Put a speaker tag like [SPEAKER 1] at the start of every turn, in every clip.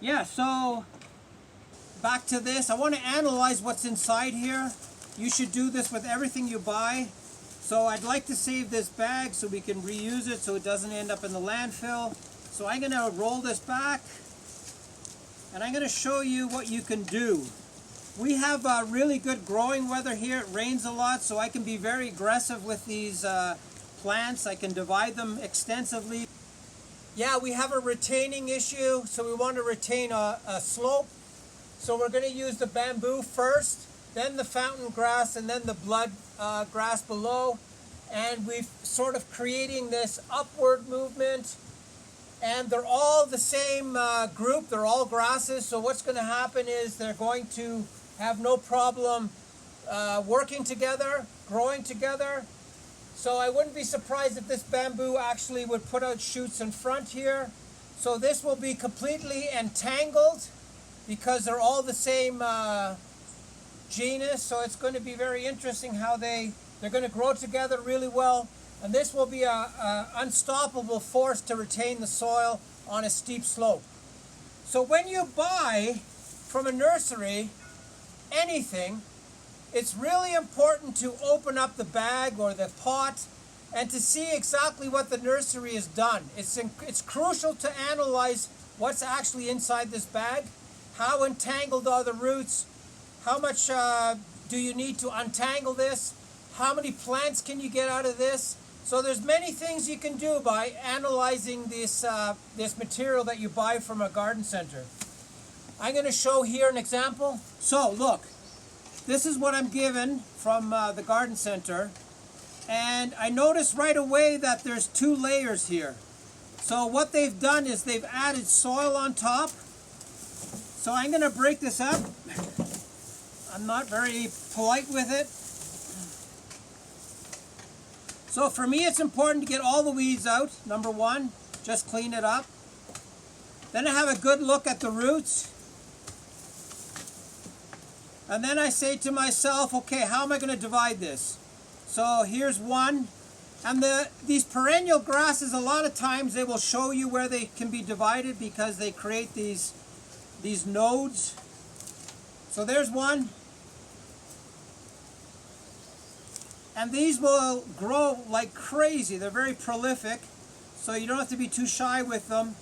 [SPEAKER 1] Yeah, so back to this. I want to analyze what's inside here. You should do this with everything you buy. So I'd like to save this bag so we can reuse it so it doesn't end up in the landfill. So I'm going to roll this back and I'm going to show you what you can do. We have really good growing weather here. It rains a lot, so I can be very aggressive with these plants. I can divide them extensively. Yeah, we have a retaining issue, so we want to retain a slope. So we're going to use the bamboo first, then the fountain grass, and then the blood grass below. And we're sort of creating this upward movement. And they're all the same group. They're all grasses. So what's going to happen is they're going to have no problem working together, growing together. So I wouldn't be surprised if this bamboo actually would put out shoots in front here. So this will be completely entangled because they're all the same genus. So it's going to be very interesting how they're going to grow together really well. And this will be a unstoppable force to retain the soil on a steep slope. So when you buy from a nursery anything, it's really important to open up the bag or the pot and to see exactly what the nursery has done. It's crucial to analyze what's actually inside this bag. How entangled are the roots? How much do you need to untangle this? How many plants can you get out of this? So there's many things you can do by analyzing this material that you buy from a garden center. I'm going to show here an example. So look, this is what I'm given from the garden center. And I noticed right away that there's two layers here. So what they've done is they've added soil on top. So I'm going to break this up. I'm not very polite with it. So for me it's important to get all the weeds out, number one. Just clean it up. Then I have a good look at the roots. And then I say to myself, okay, how am I going to divide this? So here's one. And these perennial grasses, a lot of times they will show you where they can be divided because they create these nodes. So there's one. And these will grow like crazy. They're very prolific. So you don't have to be too shy with them.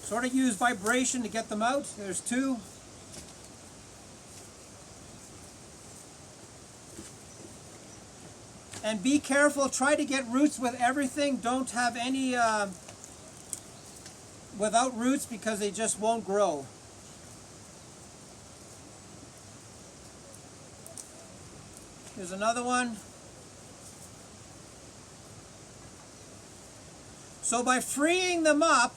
[SPEAKER 1] Sort of use vibration to get them out. There's two. And be careful, try to get roots with everything. Don't have any without roots because they just won't grow. Here's another one. So by freeing them up,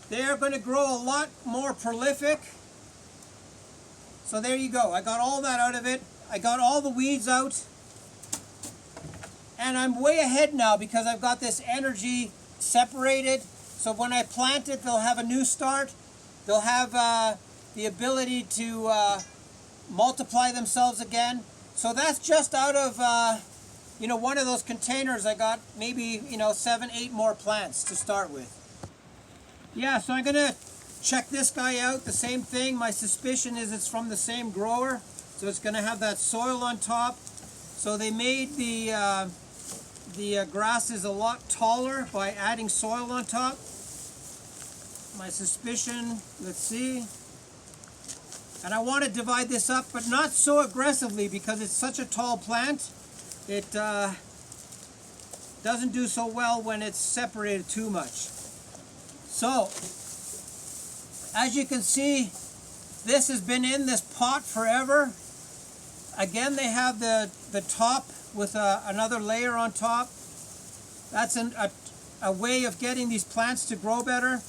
[SPEAKER 1] they are going to grow a lot more prolific. So there you go. I got all that out of it. I got all the weeds out. And I'm way ahead now because I've got this energy separated. So when I plant it, they'll have a new start. They'll have the ability to multiply themselves again. So that's just out of one of those containers. I got maybe 7, 8 more plants to start with. Yeah, so I'm going to check this guy out. The same thing. My suspicion is it's from the same grower. So it's going to have that soil on top. So they made the grasses a lot taller by adding soil on top. My suspicion, let's see. And I want to divide this up, but not so aggressively because it's such a tall plant. It doesn't do so well when it's separated too much. So, as you can see, this has been in this pot forever. Again, they have the top with another layer on top. That's a way of getting these plants to grow better.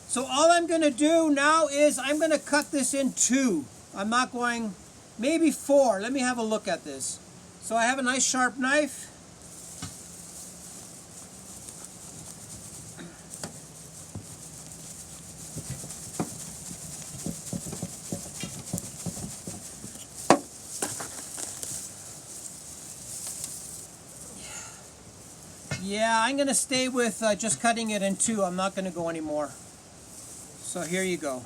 [SPEAKER 1] So all I'm going to do now is I'm going to cut this in 2. I'm not going, maybe 4. Let me have a look at this. So I have a nice sharp knife. Yeah, I'm going to stay with just cutting it in two. I'm not going to go anymore. So here you go.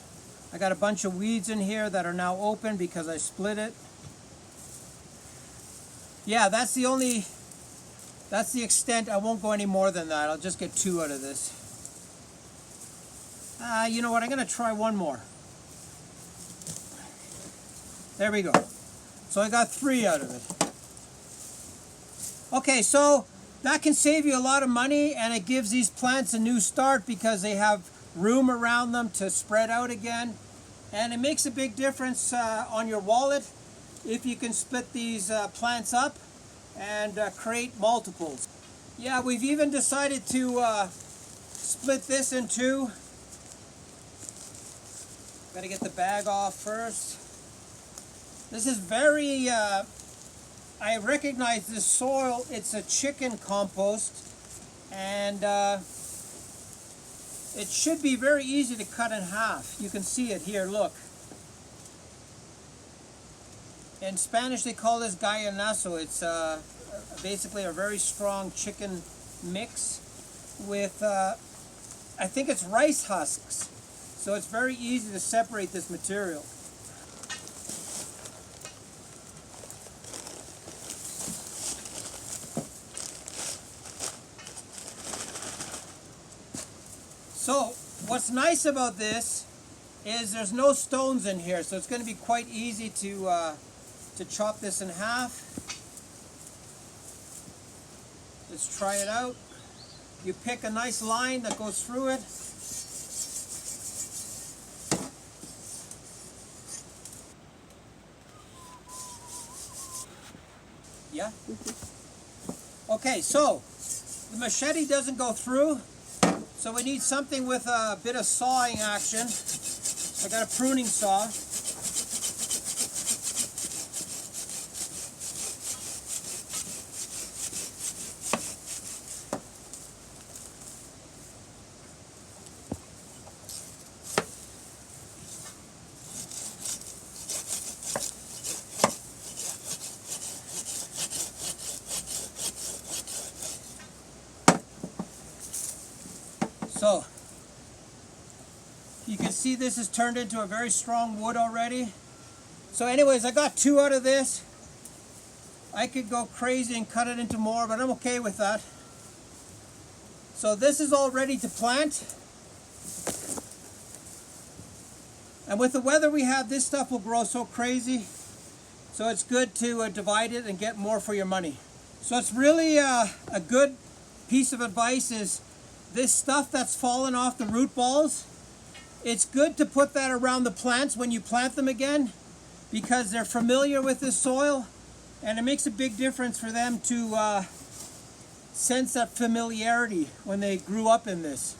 [SPEAKER 1] I got a bunch of weeds in here that are now open because I split it. Yeah, that's the extent. I won't go any more than that. I'll just get two out of this. You know what? I'm going to try one more. There we go. So I got three out of it. Okay, so that can save you a lot of money, and it gives these plants a new start because they have room around them to spread out again. And it makes a big difference on your wallet if you can split these plants up and create multiples. Yeah, we've even decided to split this in two. Got to get the bag off first. This is very, I recognize this soil. It's a chicken compost, and it should be very easy to cut in half. You can see it here, look. In Spanish they call this gallinazo. It's basically a very strong chicken mix with, I think it's rice husks. So it's very easy to separate this material. So what's nice about this is there's no stones in here, so it's going to be quite easy to chop this in half. Let's try it out. You pick a nice line that goes through it. Yeah? Okay, so the machete doesn't go through. So we need something with a bit of sawing action. I got a pruning saw. So, you can see this has turned into a very strong wood already. So anyways, I got two out of this. I could go crazy and cut it into more, but I'm okay with that. So this is all ready to plant. And with the weather we have, this stuff will grow so crazy. So it's good to divide it and get more for your money. So it's really a good piece of advice is this stuff that's fallen off the root balls, it's good to put that around the plants when you plant them again because they're familiar with this soil, and it makes a big difference for them to sense that familiarity when they grew up in this.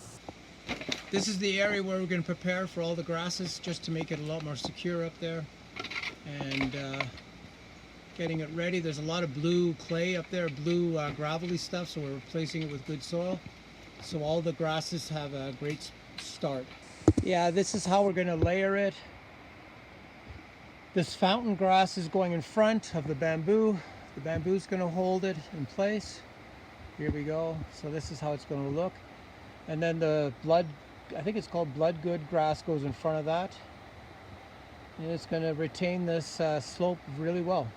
[SPEAKER 1] This is the area where we're going to prepare for all the grasses just to make it a lot more secure up there, and getting it ready. There's a lot of blue clay up there, blue gravelly stuff, so we're replacing it with good soil. So all the grasses have a great start. Yeah, this is how we're going to layer it. This fountain grass is going in front of the bamboo. The bamboo is going to hold it in place. Here we go. So this is how it's going to look. And then the I think it's called bloodgood grass goes in front of that. And it's going to retain this slope really well.